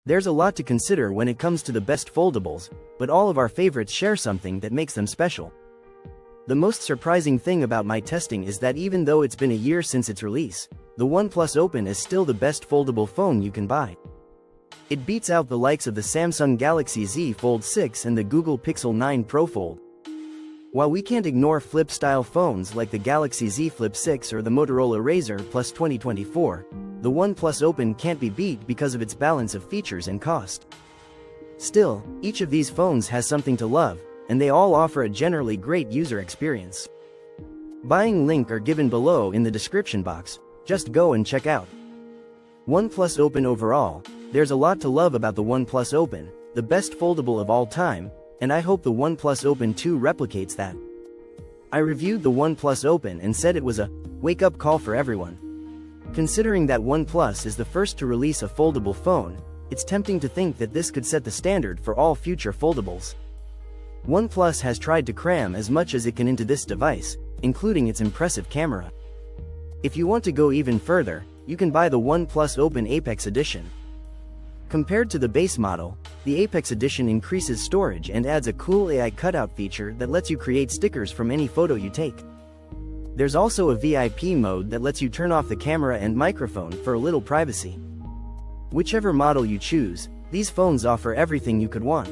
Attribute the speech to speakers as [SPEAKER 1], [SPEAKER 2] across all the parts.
[SPEAKER 1] There's a lot to consider when it comes to the best foldables, but all of our favorites share something that makes them special. The most surprising thing about my testing is that even though it's been a year since its release, the OnePlus Open is still the best foldable phone you can buy. It beats out the likes of the Samsung Galaxy Z Fold 6 and the Google Pixel 9 Pro Fold. While we can't ignore flip-style phones like the Galaxy Z Flip 6 or the Motorola Razr Plus 2024, the OnePlus Open can't be beat because of its balance of features and cost. Still, each of these phones has something to love, and they all offer a generally great user experience. Buying link are given below in the description box, just go and check out. OnePlus Open overall, there's a lot to love about the OnePlus Open, the best foldable of all time, and I hope the OnePlus Open 2 replicates that. I reviewed the OnePlus Open and said it was a wake-up call for everyone. Considering that OnePlus is the first to release a foldable phone, it's tempting to think that this could set the standard for all future foldables. OnePlus has tried to cram as much as it can into this device, including its impressive camera. If you want to go even further, you can buy the OnePlus Open Apex Edition. Compared to the base model, the Apex Edition increases storage and adds a cool AI cutout feature that lets you create stickers from any photo you take. There's also a VIP mode that lets you turn off the camera and microphone for a little privacy. Whichever model you choose, these phones offer everything you could want.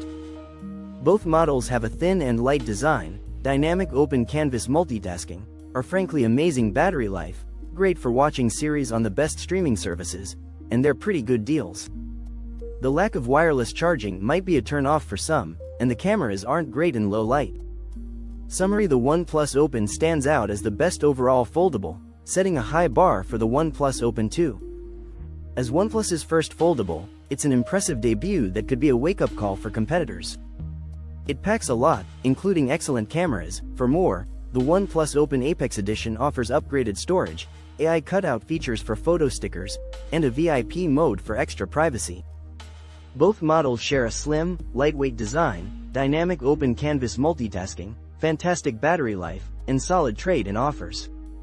[SPEAKER 1] Both models have a thin and light design, dynamic open canvas multitasking, are frankly amazing battery life, great for watching series on the best streaming services, and they're pretty good deals. The lack of wireless charging might be a turn-off for some, and the cameras aren't great in low light. Summary: the OnePlus Open stands out as the best overall foldable, setting a high bar for the OnePlus Open 2. As OnePlus's first foldable, it's an impressive debut that could be a wake-up call for competitors. It packs a lot, including excellent cameras. For more, the OnePlus Open Apex Edition offers upgraded storage, AI cutout features for photo stickers, and a VIP mode for extra privacy. Both models share a slim, lightweight design, dynamic open canvas multitasking, fantastic battery life, and solid trade-in offers.